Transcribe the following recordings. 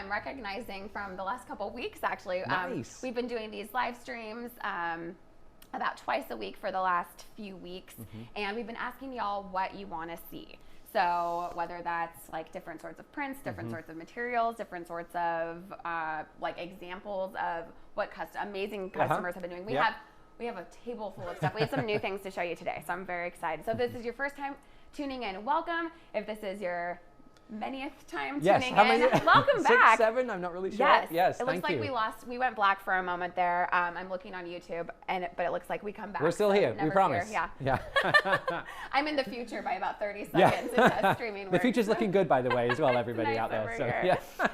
I'm recognizing from the last couple weeks, actually. Nice. We've been doing these live streams about twice a week for the last few weeks, and we've been asking y'all what you want to see. So whether that's like different sorts of prints, different sorts of materials, different sorts of like examples of what amazing customers have been doing. We have a table full of stuff. We have some new things to show you today, so I'm very excited. So if this is your first time tuning in, welcome. If this is your manyth time tuning in, welcome back. 6, 7, I'm not really sure. Yes, it looks like we went black for a moment there. I'm looking on YouTube, but it looks like we come back. We're still here, we promise. Yeah. I'm in the future by about 30 seconds into streaming. The future's looking good, by the way, as well, everybody nice out there. So,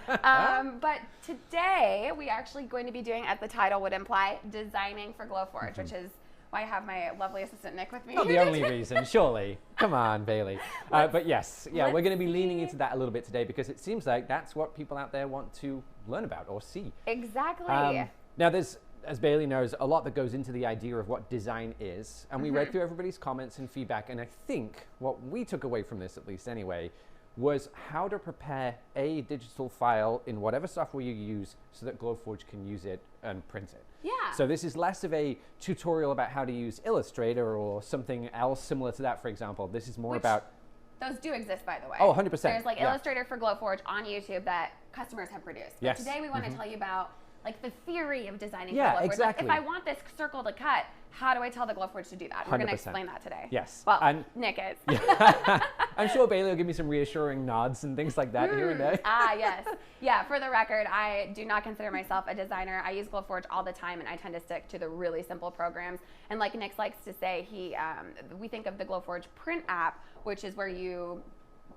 but today, we're actually going to be doing, as the title would imply, designing for Glowforge, which is why I have my lovely assistant Nick with me. Not the only reason, surely. Come on, Bailey. But yes, we're going to be leaning into that a little bit today because it seems like that's what people out there want to learn about or see. Exactly. Now, there's, as Bailey knows, a lot that goes into the idea of what design is. And we read through everybody's comments and feedback. And I think what we took away from this, at least anyway, was how to prepare a digital file in whatever software you use so that Glowforge can use it and print it. Yeah. So this is less of a tutorial about how to use Illustrator or something else similar to that, for example. This is more about... Those do exist, by the way. Oh, 100%. There's like Illustrator for Glowforge on YouTube that customers have produced. But today we want to tell you about like the theory of designing for Glowforge. Exactly. Like, if I want this circle to cut, how do I tell the Glowforge to do that? We're going to explain that today. Yes. Well, Nick is. I'm sure Bailey will give me some reassuring nods and things like that here and there. Yes. Yeah, for the record, I do not consider myself a designer. I use Glowforge all the time, and I tend to stick to the really simple programs. And like Nick likes to say, we think of the Glowforge print app, which is where you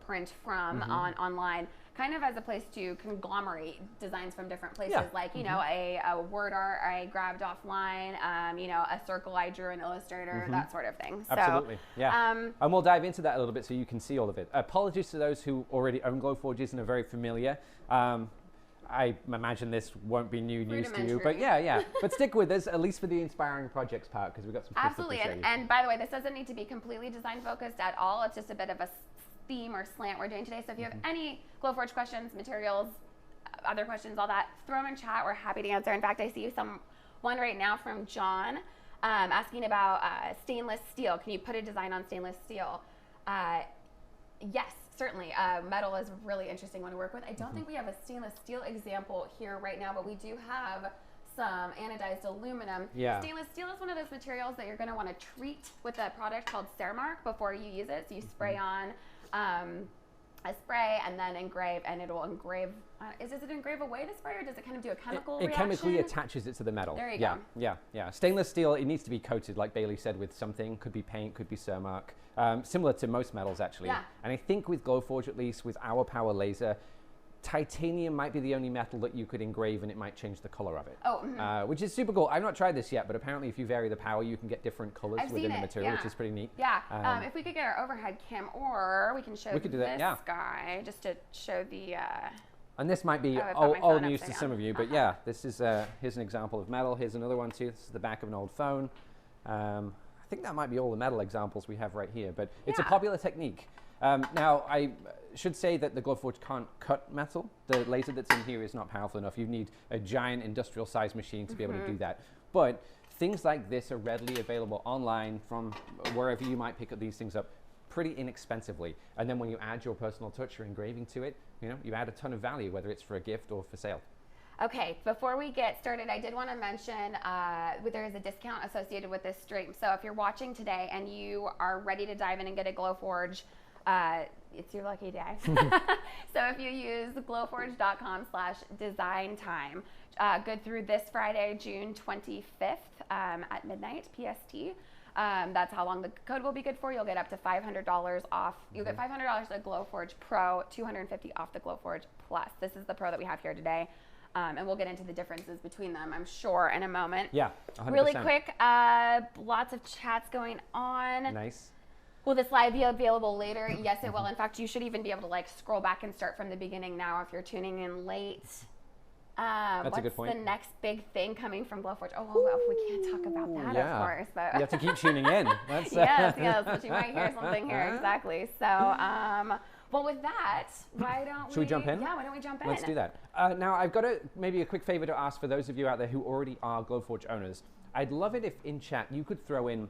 print from online, kind of as a place to conglomerate designs from different places, like, you know, a word art I grabbed offline, you know, a circle I drew in Illustrator, that sort of thing. Absolutely, so, and we'll dive into that a little bit so you can see all of it. Apologies to those who already own Glowforges and are very familiar. I imagine this won't be new news to you, but but stick with us, at least for the inspiring projects part, because we've got some cool stuff to show you. And by the way, this doesn't need to be completely design focused at all. It's just a bit of a theme or slant we're doing today. So if you have any Glowforge questions, materials, other questions, all that, throw them in chat. We're happy to answer. In fact, I see one right now from John asking about stainless steel. Can you put a design on stainless steel? Yes, certainly. Metal is a really interesting one to work with. I don't think we have a stainless steel example here right now, but we do have some anodized aluminum. Stainless steel is one of those materials that you're going to want to treat with a product called Ceremark before you use it. So you spray on a spray and then engrave, and it will engrave. Does it engrave away the spray, or does it kind of do a chemical reaction? It chemically attaches it to the metal. There you go. Yeah. Stainless steel, it needs to be coated, like Bailey said, with something. Could be paint, could be Ceremark. Similar to most metals, actually. And I think with Glowforge, at least with our power laser, titanium might be the only metal that you could engrave and it might change the color of it. Which is super cool. I've not tried this yet, but apparently if you vary the power, you can get different colors within the material, which is pretty neat. If we could get our overhead cam, or we can show this guy just to show the... and this might be old news to some of you, but this is, here's an example of metal. Here's another one too. This is the back of an old phone. I think that might be all the metal examples we have right here, but it's a popular technique. Now, I should say that the Glowforge can't cut metal. The laser that's in here is not powerful enough. You need a giant industrial size machine to be able to do that. But things like this are readily available online from wherever you might pick up these things up pretty inexpensively. And then when you add your personal touch or engraving to it, you know, you add a ton of value, whether it's for a gift or for sale. Okay, before we get started, I did want to mention there is a discount associated with this stream. So if you're watching today and you are ready to dive in and get a Glowforge, it's your lucky day. So if you use glowforge.com/design time, good through this Friday, June 25th at midnight PST. That's how long the code will be good for. You'll get up to $500 off. You'll get $500 the Glowforge Pro, $250 off the Glowforge Plus. This is the Pro that we have here today. And we'll get into the differences between them, I'm sure, in a moment. Yeah, 100%. Really quick, lots of chats going on. Nice. Will this live be available later? Yes, it will. In fact, you should even be able to like scroll back and start from the beginning now if you're tuning in late. That's a good point. What's the next big thing coming from Glowforge? Oh, well, we can't talk about that, of course. But you have to keep tuning in. That's yes, but you might hear something here, exactly. So Well, with that, why don't Should we jump in? Yeah, why don't we jump in? Let's do that. Now, I've got maybe a quick favor to ask for those of you out there who already are Glowforge owners. I'd love it if in chat you could throw in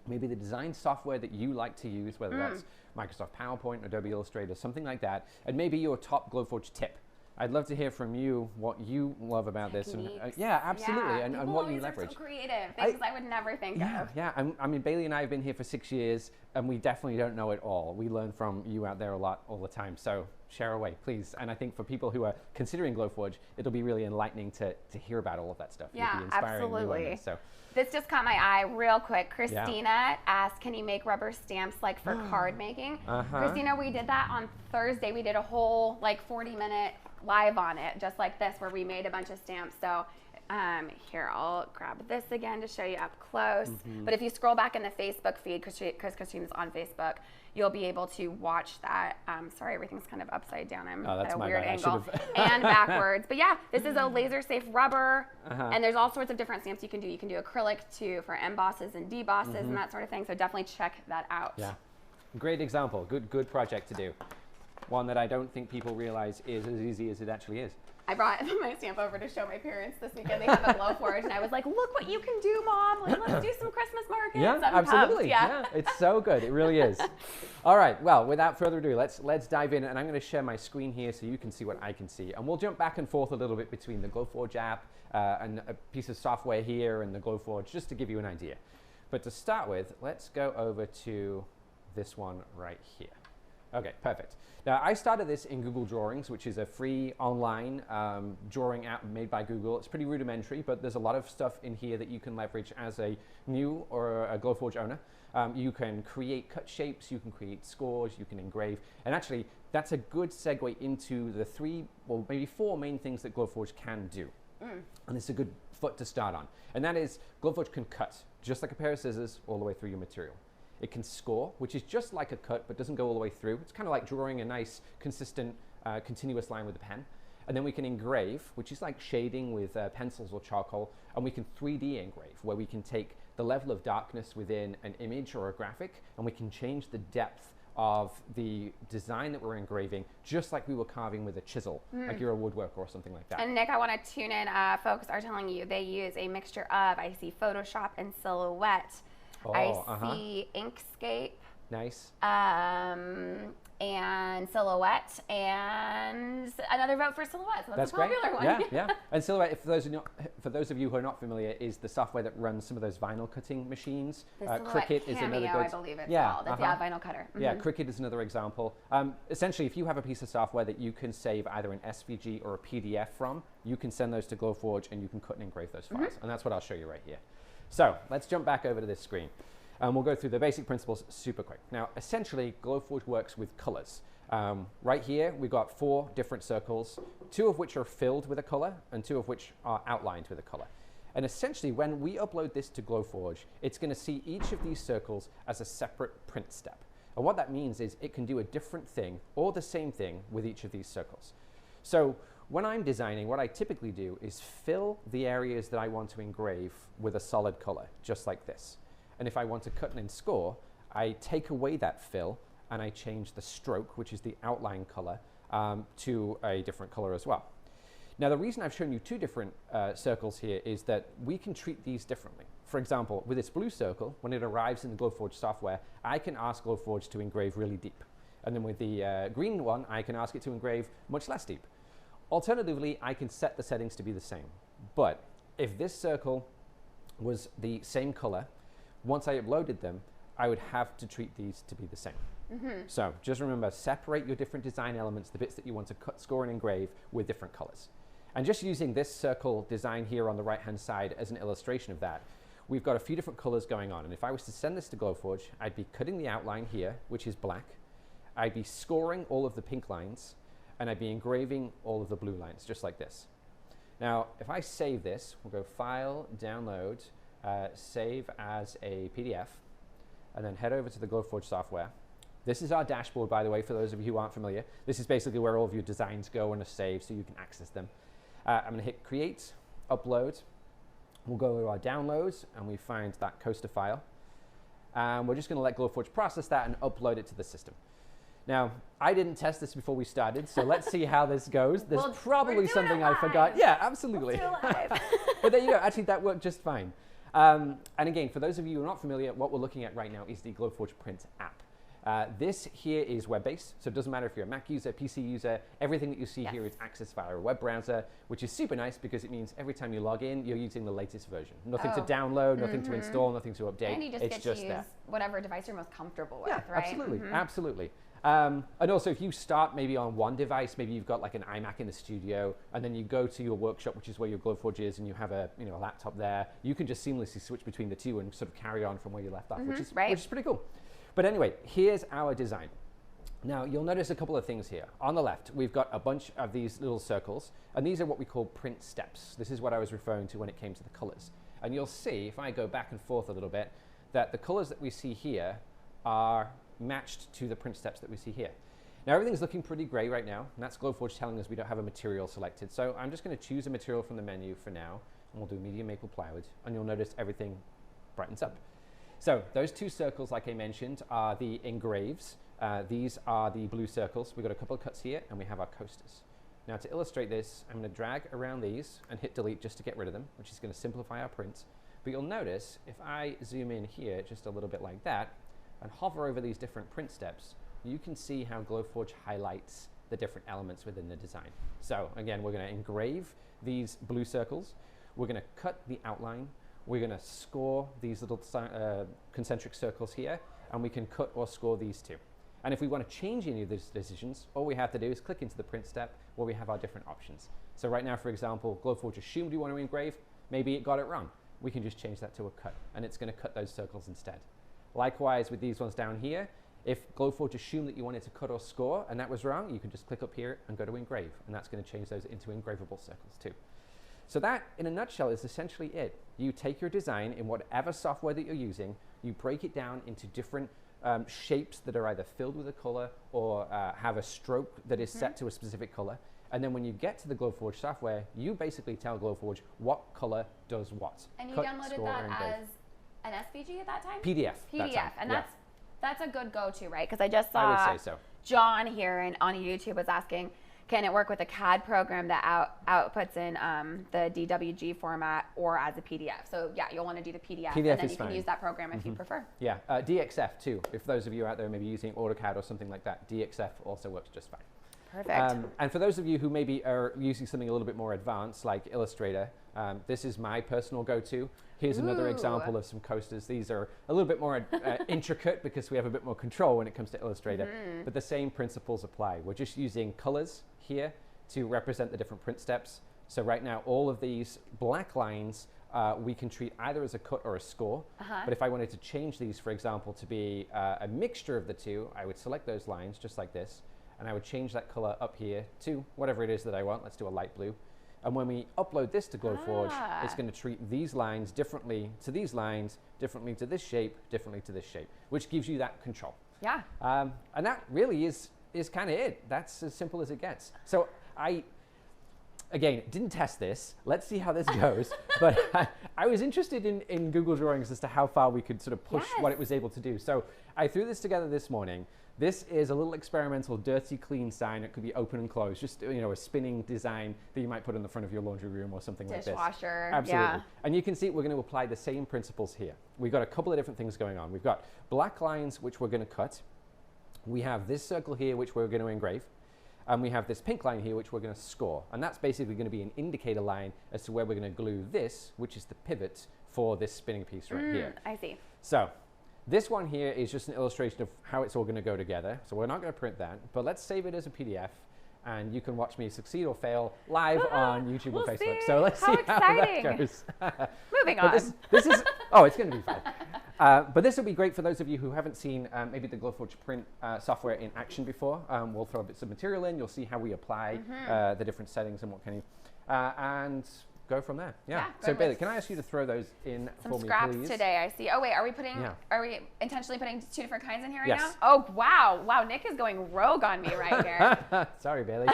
maybe the design software that you like to use, whether that's Microsoft PowerPoint, Adobe Illustrator, something like that, and maybe your top Glowforge tip. I'd love to hear from you what you love about this. And, yeah, absolutely, yeah. and what you leverage. People always are so creative, things I would never think of. Yeah, I mean, Bailey and I have been here for 6 years, and we definitely don't know it all. We learn from you out there a lot all the time, so share away, please. And I think for people who are considering Glowforge, it'll be really enlightening to hear about all of that stuff. Yeah, absolutely. So. This just caught my eye real quick. Christina asked, can you make rubber stamps like for card making? Christina, we did that on Thursday. We did a whole like 40-minute live on it, just like this, where we made a bunch of stamps. So here, I'll grab this again to show you up close. But if you scroll back in the Facebook feed, because Christina's on Facebook, you'll be able to watch that. Sorry, everything's kind of upside down. I'm at a weird angle and backwards. But yeah, this is a laser safe rubber, and there's all sorts of different stamps you can do. You can do acrylic too for embosses and debosses and that sort of thing. So definitely check that out. Yeah, great example. Good project to do. One that I don't think people realize is as easy as it actually is. I brought my stamp over to show my parents this weekend. They have a Glowforge, and I was like, "Look what you can do, Mom! Like, let's do some Christmas markets." Yeah, absolutely. Yeah, it's so good. It really is. All right. Well, without further ado, let's dive in, and I'm going to share my screen here so you can see what I can see, and we'll jump back and forth a little bit between the Glowforge app and a piece of software here and the Glowforge, just to give you an idea. But to start with, let's go over to this one right here. Okay, perfect. Now, I started this in Google Drawings, which is a free online drawing app made by Google. It's pretty rudimentary, but there's a lot of stuff in here that you can leverage as a new or a Glowforge owner. You can create cut shapes, you can create scores, you can engrave, and actually, that's a good segue into the maybe four main things that Glowforge can do. And it's a good foot to start on. And that is, Glowforge can cut, just like a pair of scissors, all the way through your material. It can score, which is just like a cut, but doesn't go all the way through. It's kind of like drawing a nice, consistent, continuous line with a pen. And then we can engrave, which is like shading with pencils or charcoal. And we can 3D engrave, where we can take the level of darkness within an image or a graphic, and we can change the depth of the design that we're engraving, just like we were carving with a chisel, like you're a woodworker or something like that. And Nick, I want to tune in. Folks are telling you they use a mixture of, I see Photoshop and Silhouette. I see Inkscape. Nice. And Silhouette, and another vote for Silhouette. So that's a popular one. Yeah. And Silhouette, for those of you who are not familiar, is the software that runs some of those vinyl cutting machines. Cricut is another good. I believe it's called. It's vinyl cutter. Yeah, Cricut is another example. Essentially, if you have a piece of software that you can save either an SVG or a PDF from, you can send those to Glowforge and you can cut and engrave those files. And that's what I'll show you right here. So let's jump back over to this screen. And we'll go through the basic principles super quick. Now, essentially, Glowforge works with colors. Right here, we've got 4 different circles, 2 of which are filled with a color, and 2 of which are outlined with a color. And essentially, when we upload this to Glowforge, it's going to see each of these circles as a separate print step. And what that means is it can do a different thing or the same thing with each of these circles. So when I'm designing, what I typically do is fill the areas that I want to engrave with a solid color, just like this. And if I want to cut and score, I take away that fill and I change the stroke, which is the outline color, to a different color as well. Now, the reason I've shown you 2 different circles here is that we can treat these differently. For example, with this blue circle, when it arrives in the Glowforge software, I can ask Glowforge to engrave really deep. And then with the green one, I can ask it to engrave much less deep. Alternatively, I can set the settings to be the same. But if this circle was the same color, once I uploaded them, I would have to treat these to be the same. So just remember, separate your different design elements, the bits that you want to cut, score, and engrave with different colors. And just using this circle design here on the right-hand side as an illustration of that, we've got a few different colors going on. And if I was to send this to Glowforge, I'd be cutting the outline here, which is black. I'd be scoring all of the pink lines, and I'd be engraving all of the blue lines, just like this. Now, if I save this, we'll go File, Download, Save as a PDF, and then head over to the Glowforge software. This is our dashboard, by the way, for those of you who aren't familiar. This is basically where all of your designs go and are saved so you can access them. I'm going to hit Create, Upload. We'll go to our Downloads, and we find that coaster file. We're just going to let Glowforge process that and upload it to the system. Now, I didn't test this before we started, so let's see how this goes. There's Well, probably something I forgot. Yeah, absolutely. Let's do it live. But there you go. Actually, that worked just fine. And again, for those of you who are not familiar, what we're looking at right now is the Glowforge Print app. This here is web-based, so it doesn't matter if you're a Mac user, PC user, everything that you see here is accessed via a web browser, which is super nice because it means every time you log in, you're using the latest version. Nothing to download, nothing to install, nothing to update. And you just get to use whatever device you're most comfortable with, right? Absolutely, absolutely. And also, if you start maybe on one device, maybe you've got like an iMac in the studio, and then you go to your workshop, which is where your Glowforge is, and you have a a laptop there, you can just seamlessly switch between the two and sort of carry on from where you left off, which is pretty cool. But anyway, here's our design. Now, you'll notice a couple of things here. On the left, we've got a bunch of these little circles, and these are what we call print steps. This is what I was referring to when it came to the colors. And you'll see, if I go back and forth a little bit, that the colors that we see here are matched to the print steps that we see here. Now, everything's looking pretty gray right now, and that's Glowforge telling us we don't have a material selected. So I'm just going to choose a material from the menu for now, and we'll do medium maple plywood, and you'll notice everything brightens up. So those two circles, like I mentioned, are the engraves. These are the blue circles. We've got a couple of cuts here, and we have our coasters. Now, to illustrate this, I'm going to drag around these and hit delete just to get rid of them, which is going to simplify our print. But you'll notice, if I zoom in here just a little bit like that, and hover over these different print steps, you can see how Glowforge highlights the different elements within the design. So again, we're going to engrave these blue circles. We're going to cut the outline. We're going to score these little concentric circles here, and we can cut or score these two. And if we want to change any of these decisions, all we have to do is click into the print step where we have our different options. So right now, for example, Glowforge assumed we want to engrave. Maybe it got it wrong. We can just change that to a cut, and it's going to cut those circles instead. Likewise, with these ones down here, if Glowforge assumed that you wanted to cut or score and that was wrong, you can just click up here and go to engrave, and that's going to change those into engravable circles too. So that, in a nutshell, is essentially it. You take your design in whatever software that you're using, you break it down into different shapes that are either filled with a color or have a stroke that is set to a specific color. And then when you get to the Glowforge software, you basically tell Glowforge what color does what. And you downloaded that as an SVG at that time? PDF. And that's a good go-to, right? Because I just saw I would say so. John here on YouTube was asking, can it work with a CAD program that outputs in the DWG format or as a PDF? So yeah, you'll want to do the PDF and then you can use that program if you prefer. Yeah, DXF too. If those of you out there maybe using AutoCAD or something like that, DXF also works just fine. Perfect. And for those of you who maybe are using something a little bit more advanced like Illustrator, this is my personal go-to. Here's another example of some coasters. These are a little bit more intricate because we have a bit more control when it comes to Illustrator, but the same principles apply. We're just using colors here to represent the different print steps. So right now, all of these black lines we can treat either as a cut or a score. But if I wanted to change these, for example, to be a mixture of the two, I would select those lines just like this, and I would change that color up here to whatever it is that I want. Let's do a light blue. And when we upload this to Glowforge, it's going to treat these lines differently to these lines, differently to this shape, differently to this shape, which gives you that control. Yeah. And that really is kind of it. That's as simple as it gets. So again, didn't test this. Let's see how this goes. But I was interested in Google Drawings as to how far we could sort of push what it was able to do. So I threw this together this morning. This is a little experimental dirty clean sign. It could be open and closed, just a spinning design that you might put in the front of your laundry room or something like this. Dishwasher. Absolutely. Yeah. And you can see we're going to apply the same principles here. We've got a couple of different things going on. We've got black lines, which we're going to cut. We have this circle here, which we're going to engrave. And we have this pink line here, which we're going to score. And that's basically going to be an indicator line as to where we're going to glue this, which is the pivot for this spinning piece right here. I see. So this one here is just an illustration of how it's all going to go together. So we're not going to print that, but let's save it as a PDF. And you can watch me succeed or fail live on YouTube or Facebook. So let's see how that goes. Moving on. This is, oh, it's going to be fun. But this will be great for those of you who haven't seen maybe the Glowforge print software in action before. We'll throw bits of material in. You'll see how we apply the different settings and what can you, and go from there. Yeah. So Bailey, can I ask you to throw those in for me, please? Some scraps today, I see. Oh wait, are we intentionally putting two different kinds in here right now? Yes. Oh wow, Nick is going rogue on me right here. Sorry, Bailey.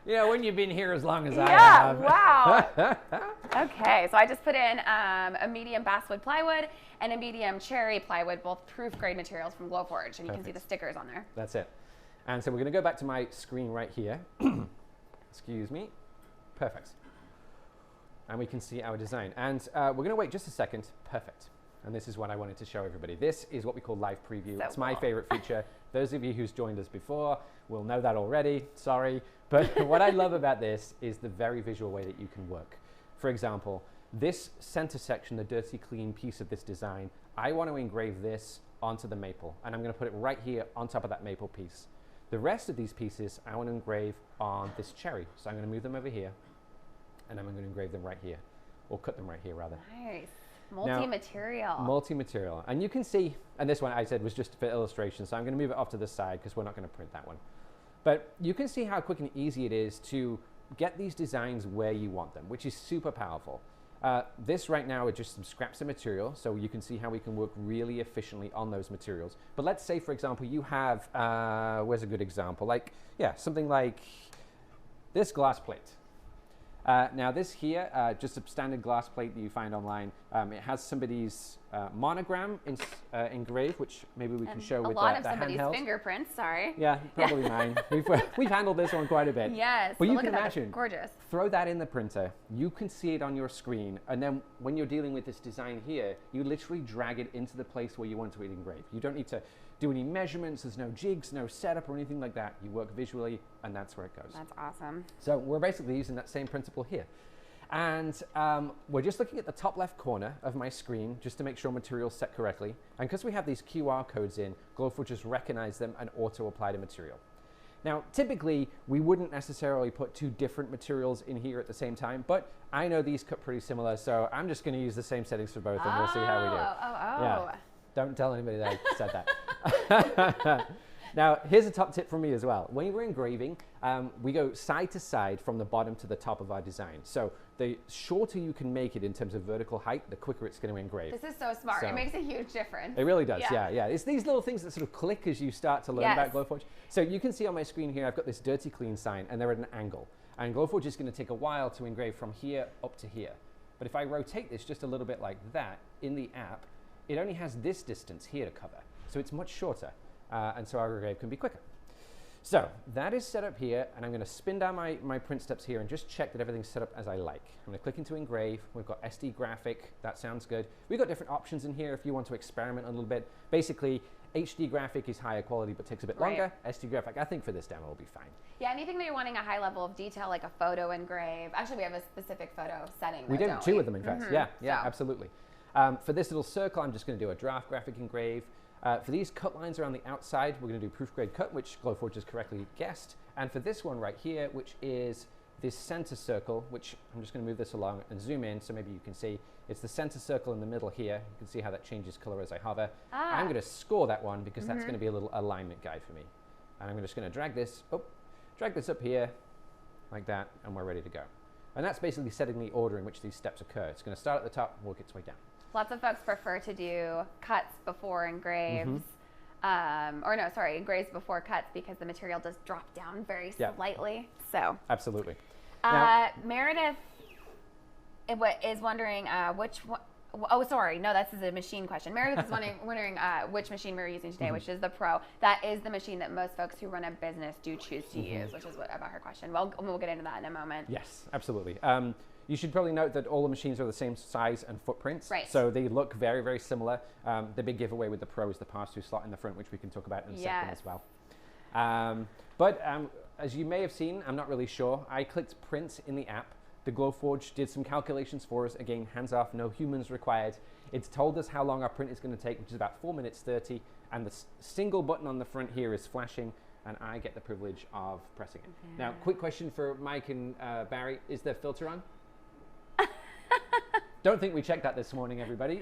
When you've been here as long as I have. Wow. Okay, so I just put in a medium basswood plywood and a medium cherry plywood, both proof grade materials from Glowforge, and you can see the stickers on there. That's it. And so we're going to go back to my screen right here. Excuse me. Perfect. And we can see our design. And we're going to wait just a second. Perfect. And this is what I wanted to show everybody. This is what we call live preview. So it's my cool. favorite feature. Those of you who's joined us before will know that already. Sorry. But what I love about this is the very visual way that you can work. For example, this center section, the dirty, clean piece of this design, I want to engrave this onto the maple. And I'm going to put it right here on top of that maple piece. The rest of these pieces, I want to engrave on this cherry. So I'm going to move them over here. And I'm going to engrave them right here. Or cut them right here, rather. Nice. Multi-material. Multi-material. And you can see, and this one I said was just for illustration, so I'm going to move it off to the side because we're not going to print that one. But you can see how quick and easy it is to get these designs where you want them, which is super powerful. This right now are just some scraps of material, so you can see how we can work really efficiently on those materials. But let's say, for example, you have, where's a good example? Like, yeah, something like this glass plate. Now this here, just a standard glass plate that you find online. It has somebody's monogram engraved, which maybe we can show with the handheld. A lot of somebody's fingerprints, sorry. Yeah, probably mine. We've handled this one quite a bit. Yes, but you can imagine, gorgeous. Throw that in the printer, you can see it on your screen, and then when you're dealing with this design here, you literally drag it into the place where you want to engrave. You don't need to do any measurements, there's no jigs, no setup or anything like that. You work visually, and that's where it goes. That's awesome. So we're basically using that same principle here. And we're just looking at the top left corner of my screen just to make sure material's set correctly. And because we have these QR codes in, Glowforge just recognize them and auto-apply the material. Now, typically, we wouldn't necessarily put two different materials in here at the same time, but I know these cut pretty similar, so I'm just going to use the same settings for both, and we'll see how we do. Yeah. Don't tell anybody that I said that. Now, here's a top tip from me as well. When we're engraving, we go side to side from the bottom to the top of our design. So the shorter you can make it in terms of vertical height, the quicker it's going to engrave. This is so smart. It makes a huge difference. It really does, yeah. It's these little things that sort of click as you start to learn about Glowforge. So you can see on my screen here, I've got this dirty, clean sign, and they're at an angle. And Glowforge is going to take a while to engrave from here up to here. But if I rotate this just a little bit like that in the app, it only has this distance here to cover. So it's much shorter. And so our engrave can be quicker. So that is set up here, and I'm going to spin down my print steps here and just check that everything's set up as I like. I'm going to click into engrave. We've got SD graphic. That sounds good. We've got different options in here if you want to experiment a little bit. Basically, HD graphic is higher quality but takes a bit longer. SD graphic, I think for this demo will be fine. Yeah, anything that you're wanting a high level of detail, like a photo engrave. Actually, we have a specific photo setting. We do, two of them in fact. Yeah, absolutely. For this little circle, I'm just going to do a draft graphic engrave. For these cut lines around the outside, we're going to do proof grade cut, which Glowforge has correctly guessed. And for this one right here, which is this center circle, which I'm just going to move this along and zoom in so maybe you can see. It's the center circle in the middle here. You can see how that changes color as I hover. I'm going to score that one because that's going to be a little alignment guide for me. And I'm just going to drag this up here like that, and we're ready to go. And that's basically setting the order in which these steps occur. It's going to start at the top and work its way down. Lots of folks prefer to do cuts before engraves. Engraves before cuts because the material does drop down very slightly. So absolutely. Meredith is wondering which one. Oh, sorry. No, this is a machine question. Meredith is wondering which machine we're using today, which is the Pro. That is the machine that most folks who run a business do choose to use, which is about her question. Well, we'll get into that in a moment. Yes, absolutely. You should probably note that all the machines are the same size and footprints. Right. So they look very, very similar. The big giveaway with the Pro is the pass-through slot in the front, which we can talk about in a second as well. As you may have seen, I'm not really sure, I clicked print in the app. The Glowforge did some calculations for us. Again, hands off, no humans required. It's told us how long our print is going to take, which is about 4 minutes 30. And the single button on the front here is flashing, and I get the privilege of pressing it. Now, quick question for Mike and Barry. Is there filter on? Don't think we checked that this morning, everybody.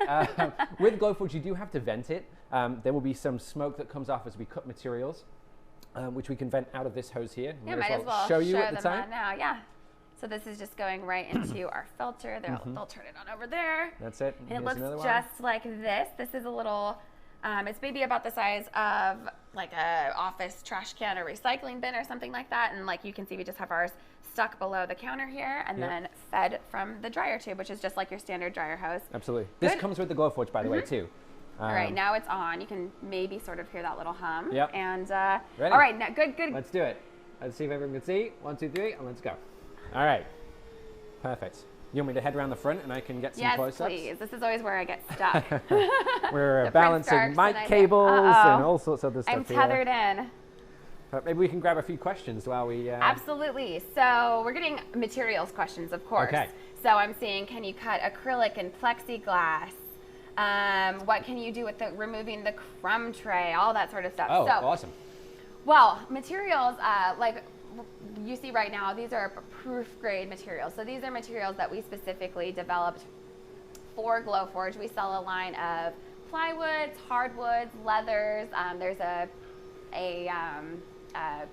With Glowforge, you do have to vent it. There will be some smoke that comes off as we cut materials, which we can vent out of this hose here. Yeah, might as well show you at the time. Now, yeah. So this is just going right into our filter. They'll turn it on over there. That's it. And it looks just like this. This is a little, it's maybe about the size of like a office trash can or recycling bin or something like that. And like you can see, we just have ours stuck below the counter here and then fed from the dryer tube, which is just like your standard dryer hose. Absolutely. This comes with the Glowforge, by the way, too. All right, now it's on. You can maybe sort of hear that little hum. Yep. And ready? All right, now, good. Let's do it. Let's see if everyone can see. 1, 2, 3, and let's go. All right. Perfect. You want me to head around the front and I can get some close-ups? Yes, please. This is always where I get stuck. We're balancing mic cables and all sorts of other stuff here. I'm tethered in. But maybe we can grab a few questions while we... Absolutely. So we're getting materials questions, of course. Okay. So I'm saying, can you cut acrylic and plexiglass? What can you do with removing the crumb tray? All that sort of stuff. Oh, awesome. Well, materials, like you see right now, these are proof grade materials. So these are materials that we specifically developed for Glowforge. We sell a line of plywoods, hardwoods, leathers. There's a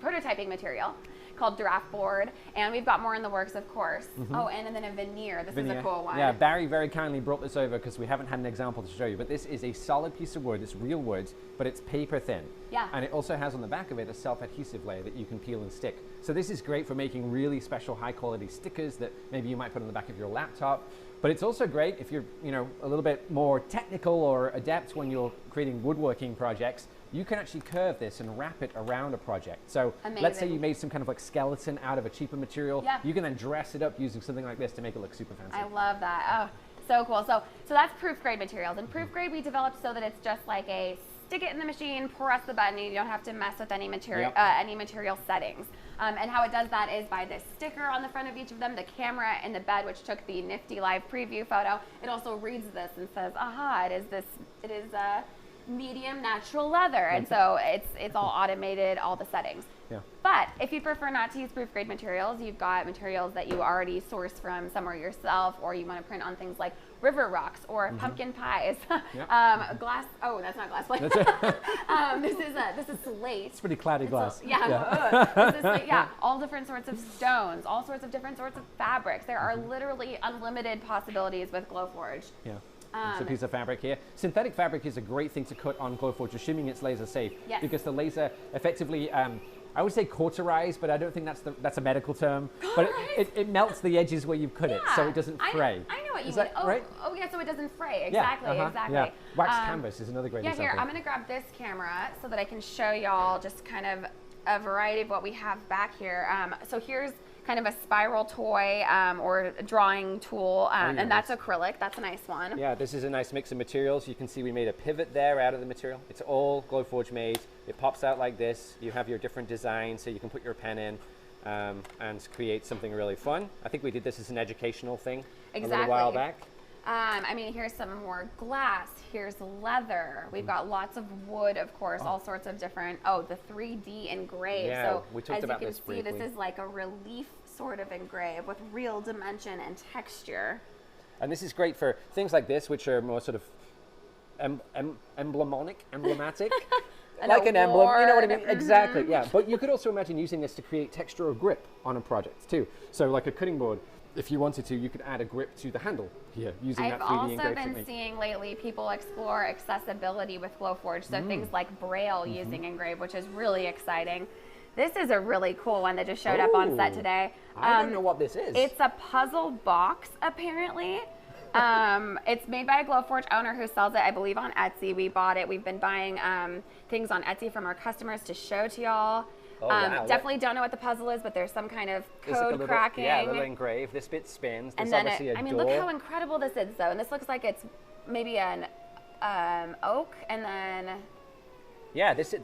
prototyping material called draft board, and we've got more in the works, of course. Oh, and then a veneer. This is a cool one. Yeah, Barry very kindly brought this over because we haven't had an example to show you, but this is a solid piece of wood. It's real wood, but it's paper thin. Yeah. And it also has on the back of it a self-adhesive layer that you can peel and stick. So this is great for making really special high-quality stickers that maybe you might put on the back of your laptop. But it's also great if you're, a little bit more technical or adept when you're creating woodworking projects. You can actually curve this and wrap it around a project. So let's say you made some kind of like skeleton out of a cheaper material. Yeah. You can then dress it up using something like this to make it look super fancy. I love that. Oh, so cool. So that's proof grade materials. And proof grade we developed so that it's just like a stick it in the machine, press the button, and you don't have to mess with any material, any material settings. And how it does that is by this sticker on the front of each of them, the camera in the bed, which took the nifty live preview photo. It also reads this and says, aha, it is medium natural leather. And so it's all automated, all the settings. Yeah. But if you prefer not to use proof grade materials, you've got materials that you already source from somewhere yourself, or you want to print on things like river rocks or pumpkin pies. Glass. Oh, that's not glass. This is slate. It's pretty cloudy glass. All different sorts of stones, all sorts of different sorts of fabrics. There are literally unlimited possibilities with Glowforge. Yeah. It's a piece of fabric here. Synthetic fabric is a great thing to cut on Glowforge, assuming it's laser safe. Yes. Because the laser effectively, I would say cauterize, but I don't think that's a medical term. But it melts the edges where you cut it, so it doesn't fray. I know what you is mean. That right? Oh, yeah, so it doesn't fray. Exactly, exactly. Yeah. Wax canvas is another great example. Here, I'm going to grab this camera so that I can show y'all just kind of a variety of what we have back here. So here's kind of a spiral toy or a drawing tool, and that's acrylic. That's a nice one. Yeah, this is a nice mix of materials. You can see we made a pivot there out of the material. It's all Glowforge made. It pops out like this. You have your different designs, so you can put your pen in and create something really fun. I think we did this as an educational thing a little while back. I mean, here's some more glass. Here's leather. We've got lots of wood, of course, all sorts of different. Oh, the 3D engrave. Yeah, so we talked about this briefly. As you can see, this is like a relief sort of engrave with real dimension and texture. And this is great for things like this, which are more sort of emblematic. Like an emblem, you know what I mean? Exactly, yeah. But you could also imagine using this to create texture or grip on a project too. So like a cutting board, if you wanted to, you could add a grip to the handle here using that 3D engraving technique. I've also been seeing lately people explore accessibility with Glowforge, so things like Braille using engrave, which is really exciting. This is a really cool one that just showed up on set today. I don't know what this is. It's a puzzle box, apparently. It's made by a Glowforge owner who sells it, I believe, on Etsy. We bought it. We've been buying things on Etsy from our customers to show to y'all. Wow. Definitely don't know what the puzzle is, but there's some kind of code cracking. Yeah, a little engrave. This bit spins. There's obviously a door. I mean, look how incredible this is, though. And this looks like it's maybe an oak, and then... Yeah, there's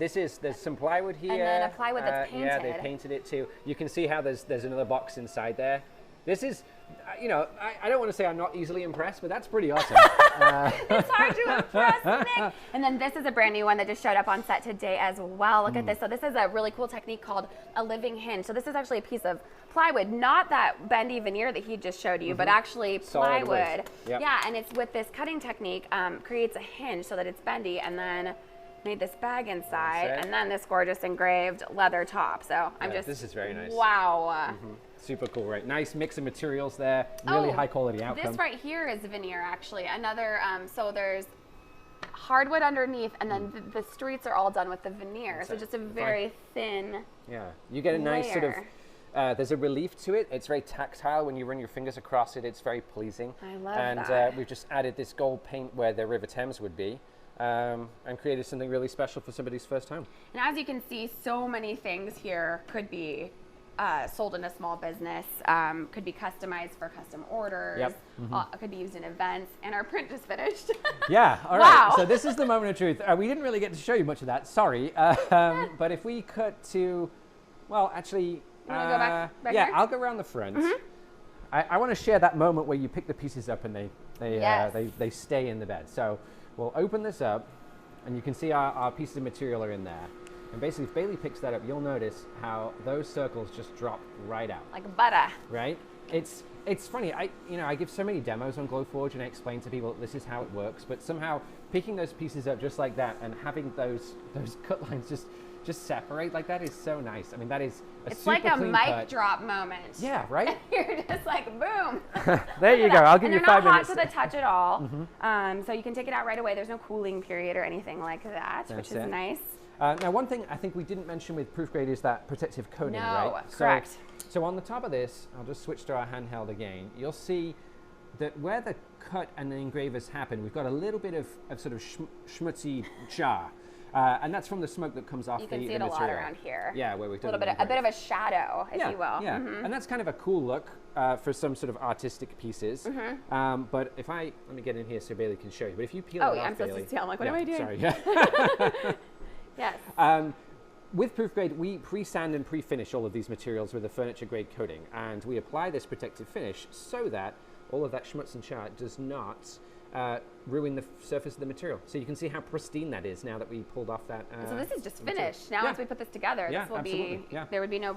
some plywood here. And then a plywood that's painted. Yeah, they painted it too. You can see how there's another box inside there. This is, I don't want to say I'm not easily impressed, but that's pretty awesome. It's hard to impress, Nick. And then this is a brand new one that just showed up on set today as well. Look at this. So this is a really cool technique called a living hinge. So this is actually a piece of plywood, not that bendy veneer that he just showed you, but actually plywood. Yep. Yeah, and it's with this cutting technique, creates a hinge so that it's bendy, and then made this bag inside, and then this gorgeous engraved leather top. So this is very nice. Wow. Super cool, right? Nice mix of materials there. Really high quality outcome. This right here is veneer, actually. Another, so there's hardwood underneath, and then the streets are all done with the veneer. So just a very thin Yeah, you get a nice sort of, there's a relief to it. It's very tactile. When you run your fingers across it, it's very pleasing. I love that. And we've just added this gold paint where the River Thames would be. and created something really special for somebody's first home. And as you can see, so many things here could be sold in a small business, could be customized for custom orders, Yep. Could be used in events, and our print just finished. Yeah, all Wow. right. So this is the moment of truth. We didn't really get to show you much of that, sorry. But if we cut to, well, actually, You wanna go back yeah, here? I'll go around the front. I want to share that moment where you pick the pieces up and Yes. they stay in the bed. So we'll open this up, and you can see our pieces of material are in there. And basically, if Bailey picks that up, you'll notice how those circles just drop right out. Like butter. Right? It's funny. I give so many demos on Glowforge, and I explain to people this is how it works. But somehow picking those pieces up just like that and having those cut lines just separate like that is so nice. I mean, that is It's super like a clean mic cut. drop moment. Yeah, right? You're just like, boom. There you go. I'll give and you they're 5 not minutes. hot to the touch at all. So you can take it out right away. There's no cooling period or anything like that, which is it. nice. Now, one thing I think we didn't mention with Proofgrade is that protective coating, No, right? correct. So on the top of this, I'll just switch to our handheld again. You'll see that where the cut and the engravers happen, we've got a little bit of sort of schmutzy char. And that's from the smoke that comes off the material. You can see it a lot around here. Yeah, where we've done a bit of a shadow, if you will. Yeah, and that's kind of a cool look for some sort of artistic pieces. But if let me get in here so Bailey can show you. But if you peel it off, I'm supposed Bailey, to see. I'm like, what am I doing? Sorry. Yeah. Yes. With Proofgrade, we pre-sand and pre-finish all of these materials with a furniture-grade coating, and we apply this protective finish so that all of that schmutz and char does not ruin the surface of the material. So you can see how pristine that is now that we pulled off that. So this is just finished. Now once we put this together, this will be, there would be no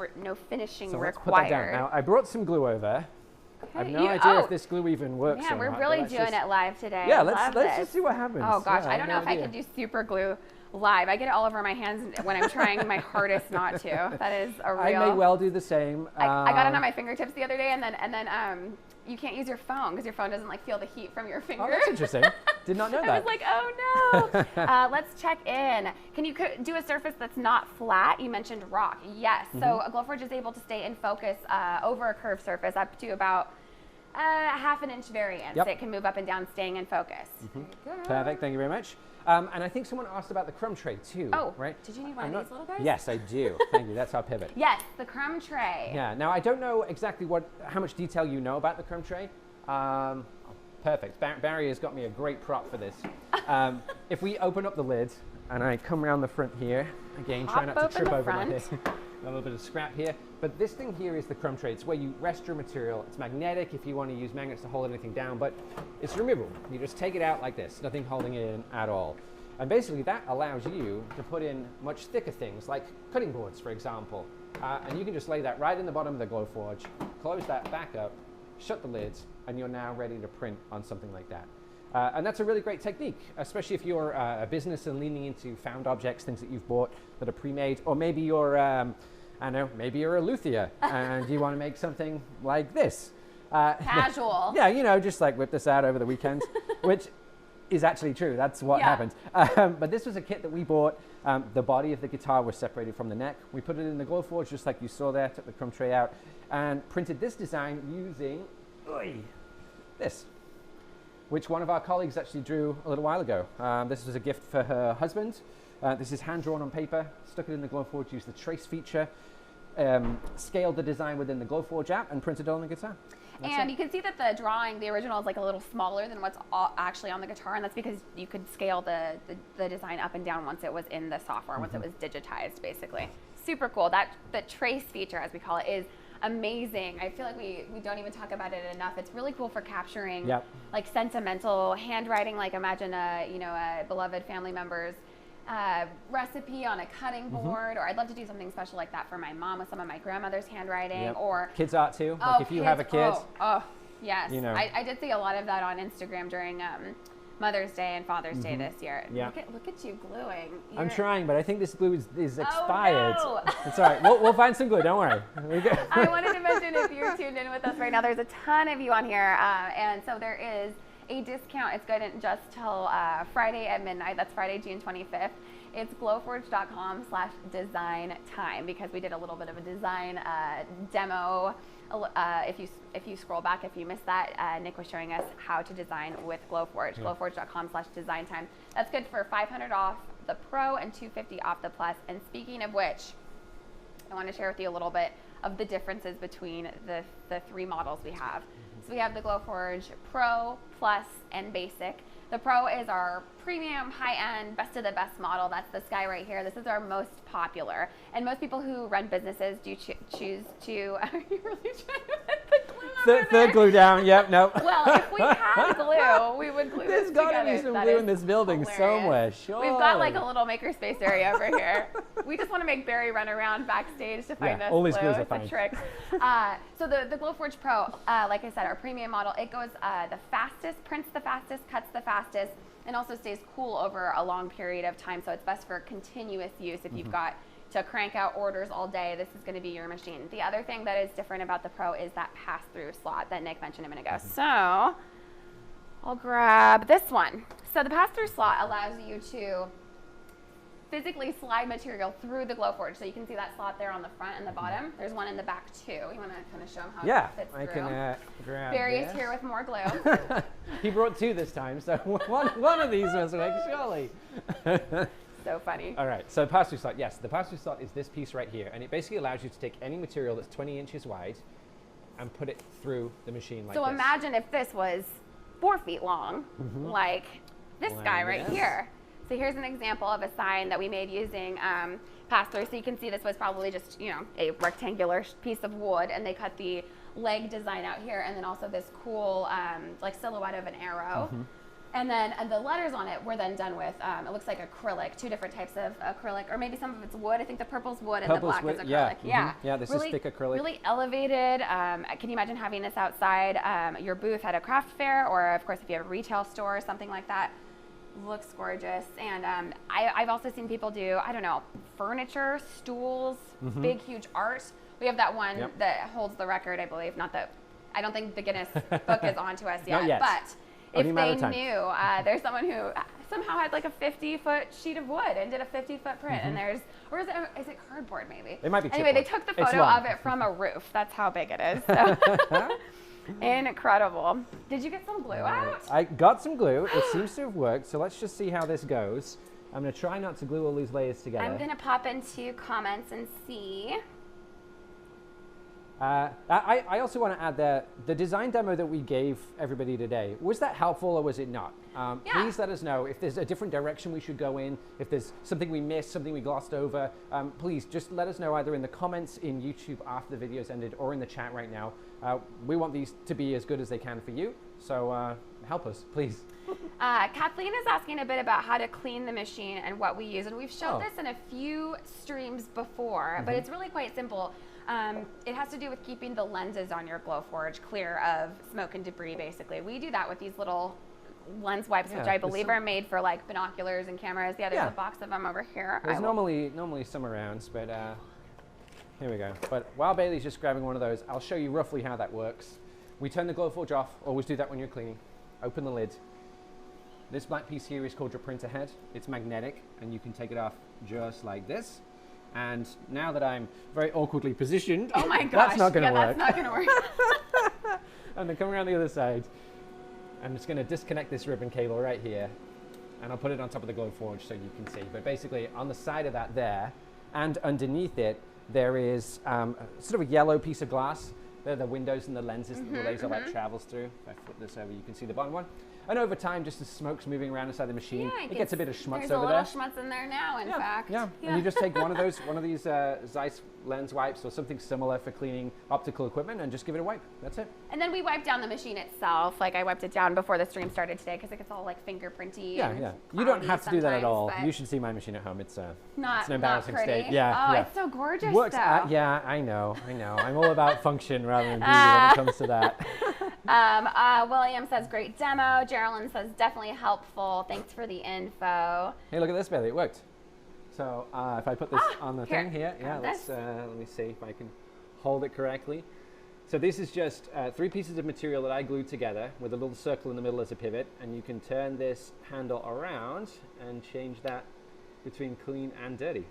finishing so required. let's put that down. Now, I brought some glue over. I have no idea if this glue even works Yeah, or we're not, really doing it live today. Yeah, let's just see what happens. Oh gosh, yeah, I don't know if I can do super glue live. I get it all over my hands when I'm trying my hardest not to. That is a real. I may well do the same. I got it on my fingertips the other day, and then you can't use your phone because your phone doesn't like feel the heat from your finger. Oh, that's interesting. Did not know that. I was like, oh no. Let's check in. Can you do a surface that's not flat? You mentioned rock. Yes. So a Glowforge is able to stay in focus over a curved surface up to about half an inch variance. Yep. It can move up and down, staying in focus. Perfect. Thank you very much. And I think someone asked about the crumb tray too. Oh, right? Did you need one of these little guys? Yes, I do. Thank you. That's our pivot. Yes, the crumb tray. Yeah. Now I don't know exactly how much detail you know about the crumb tray. Perfect. Barry has got me a great prop for this. If we open up the lid and I come around the front here, again, try not to trip over my head. A little bit of scrap here. But this thing here is the crumb tray. It's where you rest your material. It's magnetic if you want to use magnets to hold anything down, but it's removable. You just take it out like this, nothing holding it in at all. And basically that allows you to put in much thicker things like cutting boards, for example. And you can just lay that right in the bottom of the Glowforge, close that back up, shut the lids, and you're now ready to print on something like that. And that's a really great technique, especially if you're a business and leaning into found objects, things that you've bought that are pre-made, or maybe you're, I don't know, maybe you're a luthier and you want to make something like this. Casual. Yeah, you know, just like whip this out over the weekend, which is actually true. That's what happened. But this was a kit that we bought. The body of the guitar was separated from the neck. We put it in the Glowforge just like you saw there, took the crumb tray out, and printed this design using this, which one of our colleagues actually drew a little while ago. This was a gift for her husband. This is hand-drawn on paper, stuck it in the Glowforge, used the trace feature, scaled the design within the Glowforge app, and printed it on the guitar. And you can see that the drawing, the original, is like a little smaller than what's actually on the guitar, and that's because you could scale the design up and down once it was in the software, once it was digitized, basically. Super cool. The trace feature, as we call it, is amazing. I feel like we don't even talk about it enough. It's really cool for capturing like sentimental handwriting, like imagine a beloved family member's recipe on a cutting board, or I'd love to do something special like that for my mom with some of my grandmother's handwriting, or kids art too. Like if you have a kid. Oh, yes. You know. I did see a lot of that on Instagram during Mother's Day and Father's Day this year. Yeah. Look at you gluing. I'm trying, but I think this glue is expired. Oh, no. It's all right. We'll find some glue. Don't worry. I wanted to mention, if you're tuned in with us right now, there's a ton of you on here, and so there is a discount. It's good just till Friday at midnight. That's Friday, June 25th. It's glowforge.com/design time, because we did a little bit of a design demo. If you scroll back, if you missed that, Nick was showing us how to design with Glowforge. Glowforge.com/design time. That's good for $500 off the Pro and $250 off the Plus. And speaking of which, I want to share with you a little bit of the differences between the three models we have. So we have the Glowforge Pro, Plus, and Basic. The Pro is our premium, high-end, best of the best model. That's this guy right here. This is our most popular. And most people who run businesses do choose to... Are you really trying to put the glue over there? Third glue down, yep, nope. Well, if we had glue, we would glue this together. There's got to be some glue in this building somewhere, sure. We've got like a little makerspace area over here. We just want to make Barry run around backstage to find us all these glue. glues are It's fine. a trick. So the Glowforge Pro, like I said, our premium model, it goes the fastest, prints the fastest, cuts the fastest, and also stays cool over a long period of time. So it's best for continuous use. If you've got to crank out orders all day, this is going to be your machine. The other thing that is different about the Pro is that pass-through slot that Nick mentioned a minute ago. So I'll grab this one. So the pass-through slot allows you to physically slide material through the Glowforge. So you can see that slot there on the front and the bottom. There's one in the back too. You want to kind of show them how it fits through? I can grab Barry is this. here with more glue. He brought two this time, so one of these was like, surely. So funny. All right, so pass-through slot. Yes, the pass-through slot is this piece right here, and it basically allows you to take any material that's 20 inches wide and put it through the machine like this. So imagine if this was 4 feet long, like this guy right here. So here's an example of a sign that we made using pass-through. So you can see this was probably just, you know, a rectangular piece of wood, and they cut the leg design out here, and then also this cool like silhouette of an arrow. And then the letters on it were then done with, it looks like acrylic, 2 different types of acrylic, or maybe some of it's wood. I think the purple's wood and the black is acrylic. Yeah, this really, is thick acrylic. Really elevated. Can you imagine having this outside your booth at a craft fair, or of course if you have a retail store or something like that? Looks gorgeous. And I've also seen people do, I don't know, furniture, stools, big, huge art. We have that one that holds the record, I believe. Not that, I don't think the Guinness book is on to us yet. But if they knew, there's someone who somehow had like a 50-foot sheet of wood and did a 50-foot print. And there's, or is it cardboard maybe? It might be Anyway, they took the photo of it from a roof. That's how big it is. So. Incredible. Did you get some glue out? I got some glue. It seems to have worked. So let's just see how this goes. I'm going to try not to glue all these layers together. I'm going to pop into comments and see. I also want to add that the design demo that we gave everybody today, was that helpful or was it not? Please let us know if there's a different direction we should go in, if there's something we missed, something we glossed over. Please just let us know either in the comments in YouTube after the video's ended or in the chat right now. We want these to be as good as they can for you, so help us, please. Kathleen is asking a bit about how to clean the machine and what we use, and we've showed this in a few streams before, but it's really quite simple. It has to do with keeping the lenses on your Glowforge clear of smoke and debris, basically. We do that with these little lens wipes, which I believe are made for like binoculars and cameras. Yeah, there's a box of them over here. There's normally some around, but here we go. But while Bailey's just grabbing one of those, I'll show you roughly how that works. We turn the Glowforge off. Always do that when you're cleaning. Open the lid. This black piece here is called your printer head. It's magnetic, and you can take it off just like this. And now that I'm very awkwardly positioned, oh my gosh, that's not going to work. That's not going to work. I'm going to come around the other side. I'm just going to disconnect this ribbon cable right here, and I'll put it on top of the Glowforge so you can see. But basically, on the side of that there, and underneath it, there is sort of a yellow piece of glass. They're the windows and the lenses that the laser light travels through. If I flip this over, you can see the bottom one. And over time, just as smoke's moving around inside the machine, it gets a bit of schmutz over there. There's a little schmutz in there now, in fact. Yeah, and you just take one of these Zeiss lens wipes or something similar for cleaning optical equipment and just give it a wipe. That's it. And then we wipe down the machine itself. Like I wiped it down before the stream started today because it gets all like fingerprinty. Yeah. You don't have to do that at all. You should see my machine at home. It's an embarrassing state. Yeah. Oh, it's so gorgeous. Works. Yeah, I know. I'm all about function rather than beauty when it comes to that. William says great demo. Geraldine says definitely helpful. Thanks for the info. Hey, look at this, Bailey. It worked. So if I put this on the thing here, let me see if I can hold it correctly. So this is just 3 pieces of material that I glued together with a little circle in the middle as a pivot, and you can turn this handle around and change that between clean and dirty.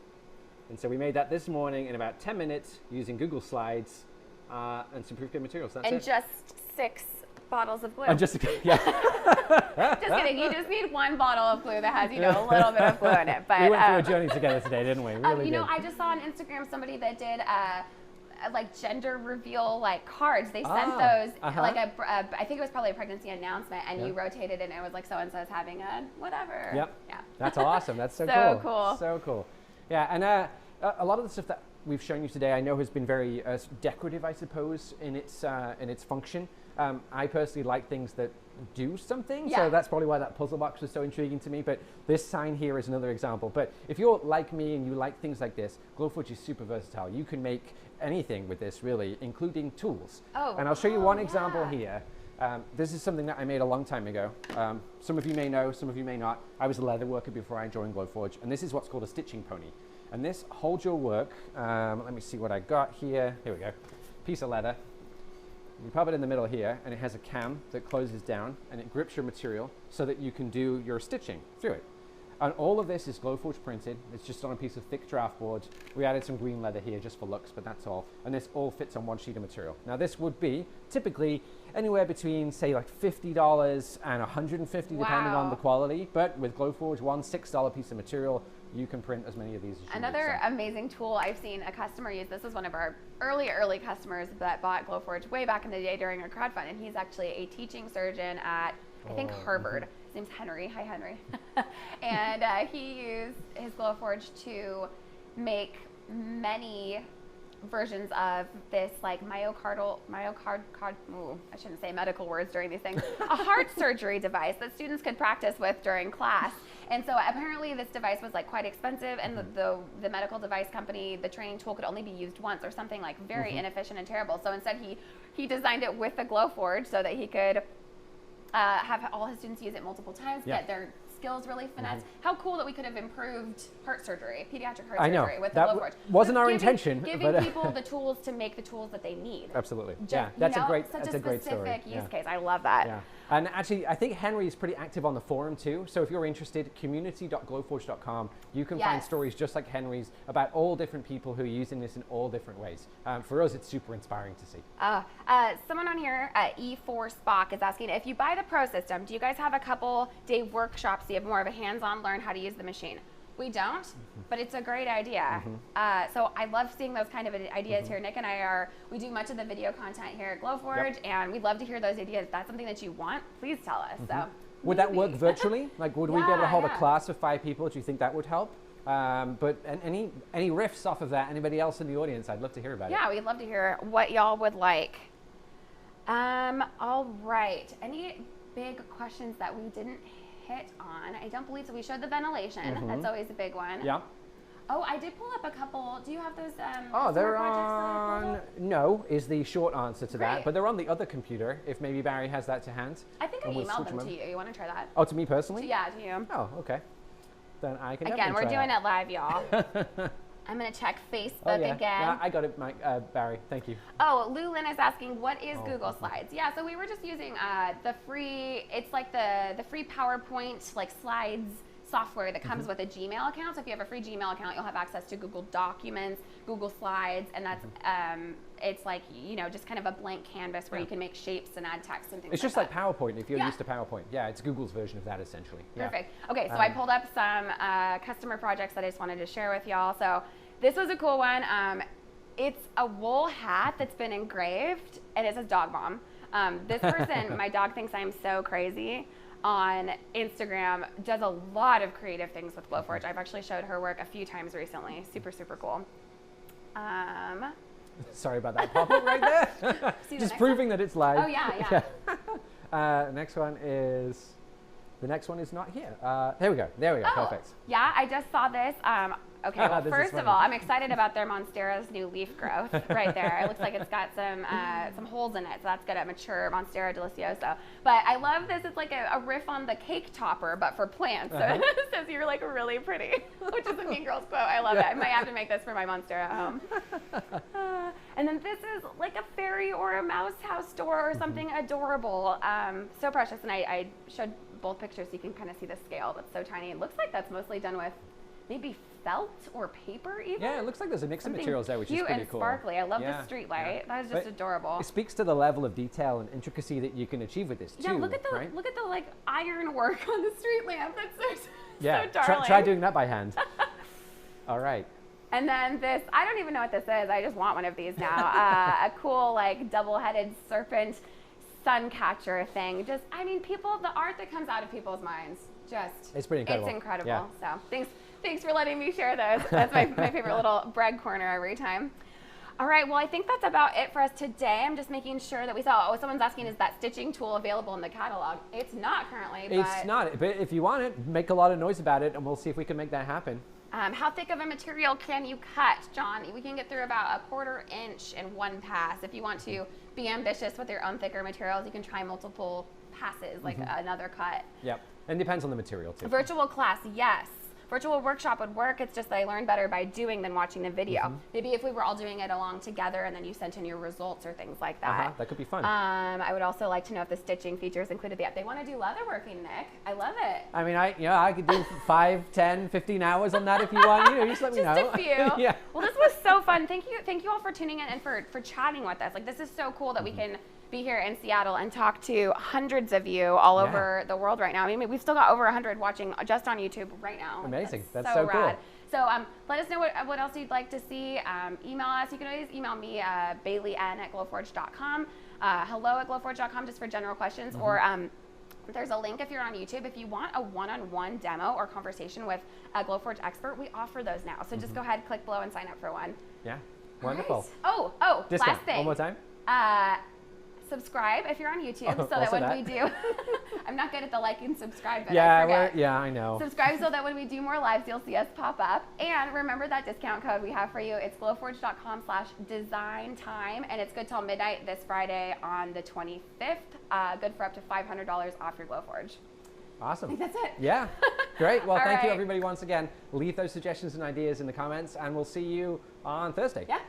And so we made that this morning in about 10 minutes using Google Slides and some proof good materials. That's and it. just 6 bottles of glue. And just, yeah. Just kidding. You just need 1 bottle of glue that has, a little bit of glue in it. But we went through a journey together today, didn't we? Really did. I just saw on Instagram somebody that did like gender reveal like cards. They sent those like I think it was probably a pregnancy announcement, and you rotated and it was like so and so is having a whatever. Yep. Yeah. That's awesome. That's so, so cool. cool. So cool. Yeah, and a lot of the stuff that we've shown you today, I know, has been very decorative, I suppose, in its function. I personally like things that do something, so that's probably why that puzzle box was so intriguing to me. But this sign here is another example. But if you're like me and you like things like this, Glowforge is super versatile. You can make anything with this, really, including tools. And I'll show you one example here. This is something that I made a long time ago. Some of you may know, some of you may not. I was a leather worker before I joined Glowforge, and this is what's called a stitching pony. And this holds your work. Let me see what I got here. Here we go. Piece of leather. You pop it in the middle here, and it has a cam that closes down, and it grips your material so that you can do your stitching through it. And all of this is Glowforge printed. It's just on a piece of thick draft board. We added some green leather here just for looks, but that's all. And this all fits on 1 sheet of material. Now this would be typically anywhere between, say, like $50 and $150 depending on the quality. But with Glowforge, one $6 piece of material, you can print as many of these as you need. Another amazing tool I've seen a customer use. This was one of our early customers that bought Glowforge way back in the day during a crowdfund, and he's actually a teaching surgeon at, I think, Harvard. His name's Henry. Hi, Henry. And he used his Glowforge to make many versions of this like I shouldn't say medical words during these things, a heart surgery device that students could practice with during class. And so apparently this device was like quite expensive, and the medical device company, the training tool could only be used once or something like very inefficient and terrible. So instead he designed it with the Glowforge so that he could have all his students use it multiple times, get their skills really finesse. How cool that we could have improved heart surgery, pediatric heart surgery with the Glowforge. Wasn't our intention. Giving people the tools to make the tools that they need. Absolutely. That's a great story. Such a specific use case. I love that. Yeah. And actually, I think Henry is pretty active on the forum too. So if you're interested, community.glowforge.com, you can find stories just like Henry's about all different people who are using this in all different ways. For us, it's super inspiring to see. Someone on here, E4 Spock, is asking, if you buy the Pro system, do you guys have a couple day workshops so you have more of a hands-on learn how to use the machine? We don't, but it's a great idea. So I love seeing those kind of ideas here. Nick and I we do much of the video content here at Glowforge, and we'd love to hear those ideas. If that's something that you want, please tell us. So would that work virtually? Like, would we be able to hold a class of 5 people? Do you think that would help? But any riffs off of that? Anybody else in the audience? I'd love to hear about it. Yeah, we'd love to hear what y'all would like. All right. Any big questions that we didn't hit on? I don't believe so. We showed the ventilation. That's always a big one. Yeah. Oh, I did pull up a couple. Do you have those? They're on. No, is the short answer to that. But they're on the other computer. If maybe Barry has that to hand. I think I emailed them to you. You want to try that? Oh, to me personally? Yeah, to you. Oh, okay. Then I can. Again, we're doing it live, y'all. I'm going to check Facebook again. Yeah, I got it, Mike, Barry. Thank you. Oh, Lou Lynn is asking, what is Google Slides? Yeah, so we were just using the free, it's like the free PowerPoint, like slides software that comes with a Gmail account. So if you have a free Gmail account, you'll have access to Google Documents, Google Slides, and that's, it's like, just kind of a blank canvas where you can make shapes and add text and things It's just like PowerPoint if you're used to Powerpoint. Yeah, it's Google's version of that essentially. Perfect. Okay, so I pulled up some customer projects that I just wanted to share with y'all. So this was a cool one. It's a wool hat that's been engraved, and it says dog mom. This person, my dog thinks I'm so crazy, on Instagram, does a lot of creative things with Glowforge. I've actually showed her work a few times recently. Super, super cool. Sorry about that pop-up right there. Just proving that it's live. Oh, yeah. Next one is, the next one is not here. There we go. Perfect. Yeah, I just saw this. Okay, well, first of all, I'm excited about their Monstera's new leaf growth right there. It looks like it's got some holes in it, so that's good, a mature Monstera delicioso. But I love this. It's like a riff on the cake topper, but for plants. So it says you're like really pretty, which is a Mean Girls quote. I love it. I might have to make this for my Monstera home. And then this is like a fairy or a mouse house door or something adorable. So precious. And I showed both pictures so you can kind of see the scale. That's so tiny. It looks like that's mostly done with maybe felt or paper even. Yeah, it looks like there's a mix of materials there, which is cute pretty and cool. sparkly. I love the street light. That is just adorable. It speaks to the level of detail and intricacy that you can achieve with this too. Yeah, look at the like iron work on the street lamp. That's so darling. Try doing that by hand. All right. And then this, I don't even know what this is. I just want one of these now. A cool like double-headed serpent sun catcher thing. Just, I mean, the art that comes out of people's minds, it's pretty incredible. It's incredible. Yeah. So thanks for letting me share those. That's my favorite little brag corner every time. All right, well, I think that's about it for us today. I'm just making sure that we saw, someone's asking, is that stitching tool available in the catalog? It's not currently, but... It's not, but if you want it, make a lot of noise about it, and we'll see if we can make that happen. How thick of a material can you cut, John? We can get through about 1/4 inch in one pass. If you want to be ambitious with your own thicker materials, you can try multiple passes, like another cut. Yep, and depends on the material too. Virtual class, yes. Virtual workshop would work. It's just that I learned better by doing than watching the video. Maybe if we were all doing it along together and then you sent in your results or things like that. That could be fun. I would also like to know if the stitching features included the app. They want to do leatherworking, Nick. I love it. I mean, I could do 5, 10, 15 hours on that if you want. Just let me know. Just a few. Yeah. Well, this was so fun. Thank you all for tuning in and for chatting with us. Like, this is so cool that we can be here in Seattle and talk to hundreds of you all over the world right now. I mean, we've still got over 100 watching just on YouTube right now. Amazing. That's so rad. Cool. So let us know what else you'd like to see. Email us. You can always email me, BaileyN@glowforge.com, hello@glowforge.com just for general questions. Or there's a link if you're on YouTube. If you want a one-on-one demo or conversation with a Glowforge expert, we offer those now. So just go ahead, click below, and sign up for one. Yeah. Wonderful. Right. Oh, Discount. last thing. One more time. subscribe if you're on YouTube, so that when we do, I'm not good at the like and subscribe, but yeah, I know. Subscribe so that when we do more lives, you'll see us pop up. And remember that discount code we have for you. It's glowforge.com/designtime, and it's good till midnight this Friday on the 25th. Good for up to $500 off your Glowforge. Awesome. I think that's it. Yeah. Great. Well, thank you right. everybody once again. Leave those suggestions and ideas in the comments, and we'll see you on Thursday. Yeah.